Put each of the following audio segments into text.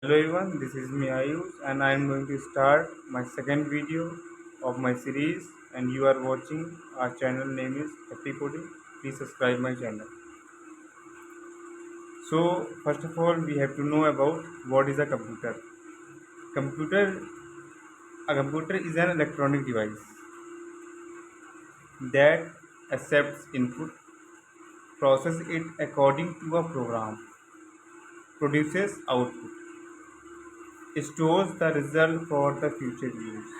Hello everyone, this is me Ayush and I am going to start my second video of my series and you are watching our channel name is Happy Coding. Please subscribe my channel. So first of all we have to know about what is a computer. Computer A computer is an electronic device that accepts input, processes it according to a program, produces output, stores the result for the future use.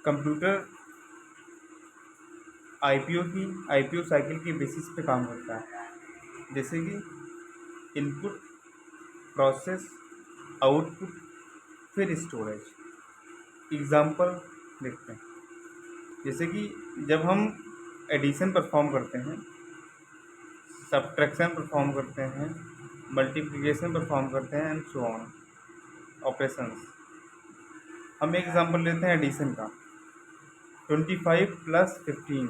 Computer IPO cycle की basis पे काम करता है, जैसे कि input, process, output, फिर storage. Example देखते हैं, जैसे कि जब हम एडिशन परफॉर्म करते हैं, सब्ट्रैक्शन परफॉर्म करते हैं, मल्टीप्लिकेशन परफॉर्म करते हैं एंड सो ऑन ऑपरेशंस। हम एक एग्जांपल लेते हैं एडिशन का। 25 + 15,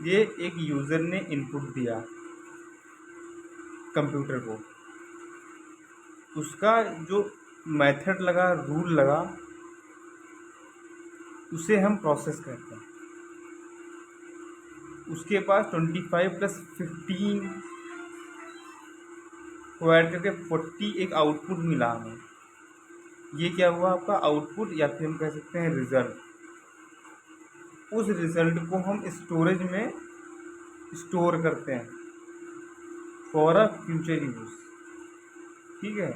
ये एक यूज़र ने इनपुट दिया कंप्यूटर को, उसका जो मेथड लगा, रूल लगा, उसे हम प्रोसेस कहते हैं। उसके पास 25 + 15 को ऐड करके 40 एक आउटपुट मिला हमें। ये क्या हुआ आपका आउटपुट, या फिर हम कह सकते हैं रिजल्ट। उस रिजल्ट को हम स्टोरेज में स्टोर करते हैं फॉर अ फ्यूचर यूज। ठीक है,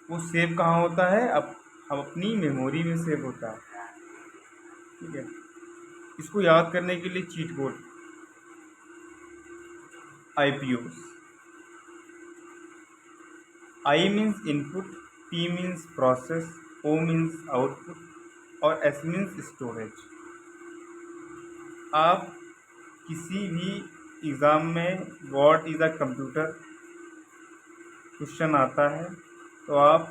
वो सेव कहाँ होता है? अब हम अपनी मेमोरी में सेव होता है। ठीक है, इसको याद करने के लिए cheat code IPOS. I means input, P means process, O means output और एस मीन्स स्टोरेज। आप किसी भी एग्ज़ाम में what is a computer question आता है तो आप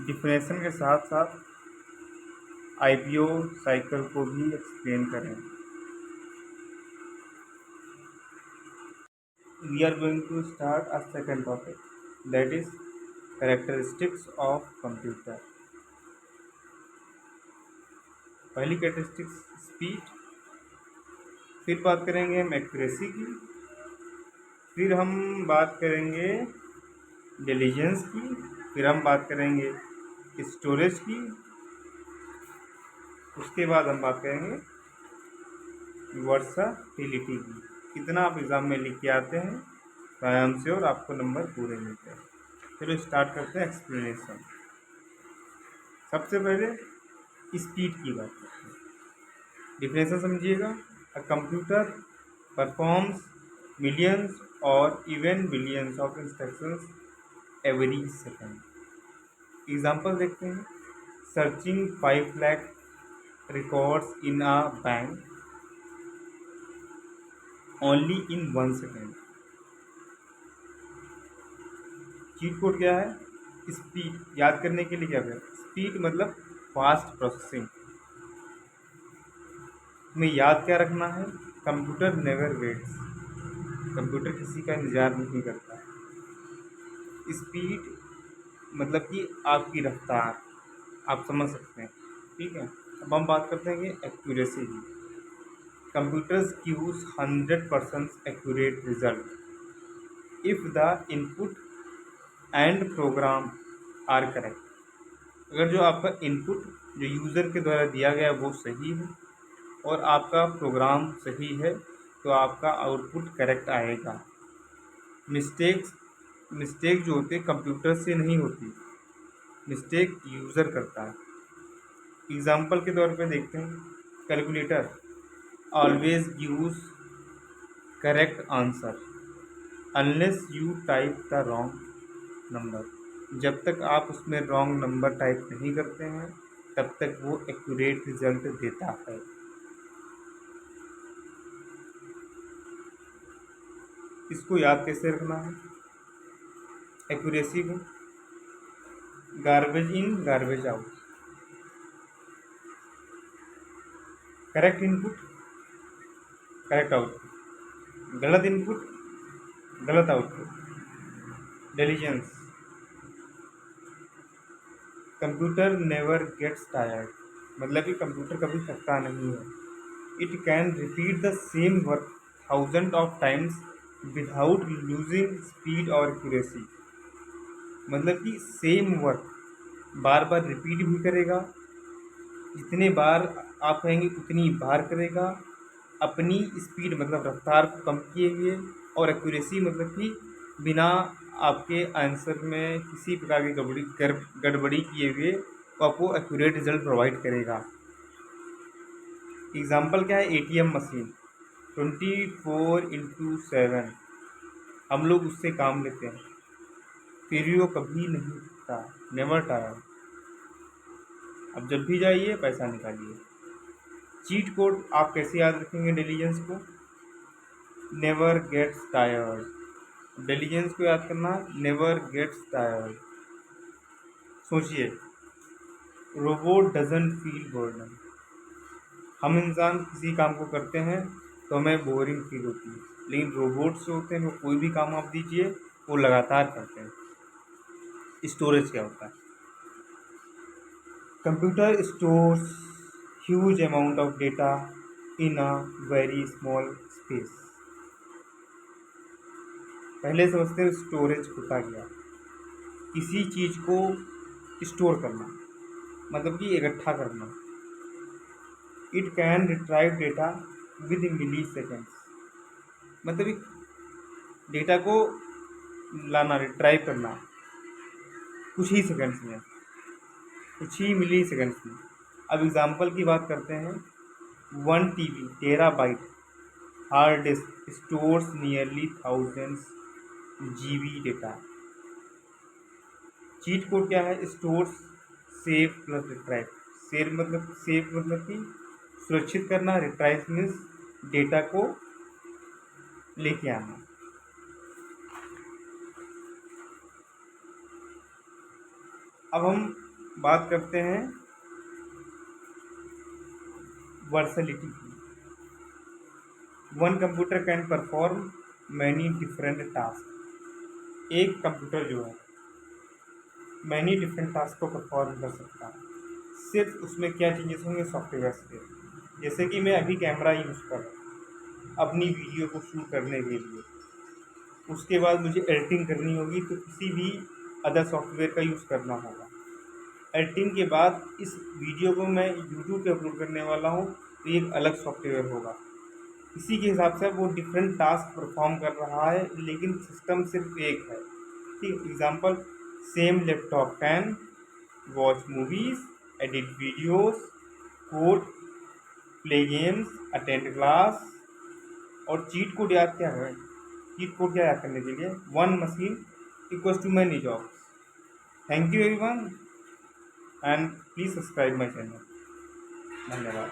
डिफिनेशन के साथ साथ आईपीओ साइकिल को भी एक्सप्लेन करें। We are going to start a second topic, that is characteristics of computer. पहली कैरेक्टरिस्टिक्स स्पीड, फिर बात करेंगे हम एक्यूरेसी की, फिर हम बात करेंगे डिलीजेंस की, फिर हम बात करेंगे स्टोरेज की, उसके बाद हम बात करेंगे वर्सटिलिटी की। कितना आप एग्ज़ाम में लिख के आते हैं तो आई एम श्योर आपको नंबर पूरे मिलते हैं। चलो स्टार्ट करते हैं एक्सप्लेनेशन। सबसे पहले स्पीड की बात करते हैं। डिफिनेशन समझिएगा, अ कंप्यूटर परफॉर्म्स मिलियंस और even billions of instructions every second. Example देखते हैं, searching 5 lakh records in a bank only in 1 second. Cheat code क्या है? स्पीड। याद करने के लिए क्या करें? स्पीड मतलब फास्ट प्रोसेसिंग। में याद क्या रखना है? कंप्यूटर नेवर वेट्स, कंप्यूटर किसी का इंतजार नहीं करता। स्पीड मतलब कि आपकी रफ्तार, आप समझ सकते हैं। ठीक है, अब हम बात करते हैं कि एक्यूरेसी की। Computers gives 100% accurate result if the input and program are correct. अगर जो आपका इनपुट जो यूज़र के द्वारा दिया गया वो सही है और आपका प्रोग्राम सही है तो आपका आउटपुट करेक्ट आएगा। मिस्टेक जो होती है कंप्यूटर से नहीं होती, मिस्टेक यूज़र करता है। एग्जाम्पल के तौर पे देखते हैं, calculator always gives correct answer unless you type the wrong number. जब तक आप उसमें रॉन्ग नंबर टाइप नहीं करते हैं तब तक वो एक्यूरेट रिजल्ट देता है। इसको याद कैसे रखना है एक्यूरेसी को? Garbage in garbage out, correct input correct output, गलत इनपुट गलत output. Diligence, computer never gets tired, मतलब कि कंप्यूटर कभी थकता नहीं है। It can repeat the same work thousand of times without losing speed और एक्यूरेसी, मतलब कि सेम वर्क बार बार रिपीट भी करेगा, जितने बार आप कहेंगे उतनी बार करेगा, अपनी स्पीड मतलब रफ्तार को कम किए हुए, और एक्यूरेसी मतलब कि बिना आपके आंसर में किसी प्रकार की गड़बड़ी किए हुए वो आपको एक्यूरेट रिजल्ट प्रोवाइड करेगा। एग्जाम्पल क्या है, एटीएम मशीन 24/7 हम लोग उससे काम लेते हैं, फिर भी वो कभी नहीं रुकता, नेवर टायर। अब जब भी जाइए पैसा निकालिए। चीट कोड आप कैसे याद रखेंगे डिलीजेंस को, नेवर गेट्स टायर्ड। डिलीजेंस को याद करना, नेवर गेट्स टायर्ड। सोचिए, रोबोट डजंट फील बोर्डम, हम इंसान किसी काम को करते हैं तो हमें बोरिंग फील होती है, लेकिन रोबोट्स जो होते हैं वो कोई भी काम आप दीजिए वो लगातार करते हैं। स्टोरेज क्या होता है, computer stores huge amount of data in a very small space. पहले समझते हैं स्टोरेज होता क्या, किसी चीज़ को स्टोर करना मतलब कि इकट्ठा करना। It can retrieve data with milliseconds, मतलब डेटा को लाना, रिट्राइव करना कुछ ही सेकंड्स में, कुछ ही मिली सेकंड्स में। अब एग्जांपल की बात करते हैं, 1 TB terabyte hard disk stores nearly 1000 GB data. Cheat code क्या है, stores save plus retrieve. Save मतलब कि सुरक्षित करना, रिट्राइव मीन्स डेटा को लेके आना। अब हम बात करते हैं वर्सैलिटी की। One computer can perform many different task, एक कंप्यूटर जो है मैनी डिफरेंट टास्क को परफॉर्म कर सकता है। सिर्फ उसमें क्या चेंजेस होंगे, सॉफ्टवेयर के। जैसे कि मैं अभी कैमरा यूज़ कर रहा हूँ अपनी वीडियो को शूट करने के लिए, उसके बाद मुझे एडिटिंग करनी होगी तो किसी भी अदर सॉफ्टवेयर का यूज़ करना होगा। एडिटिंग के बाद इस वीडियो को मैं यूट्यूब पे अपलोड करने वाला हूँ तो ये एक अलग सॉफ्टवेयर होगा। इसी के हिसाब से वो डिफरेंट टास्क परफॉर्म कर रहा है, लेकिन सिस्टम सिर्फ एक है। ठीक, example, same laptop can watch movies, edit videos, code, play games, attend class. और चीट कोड याद क्या है, चीट कोड क्या याद करने के लिए, one machine equals to many jobs. Thank you everyone and please subscribe my channel. धन्यवाद।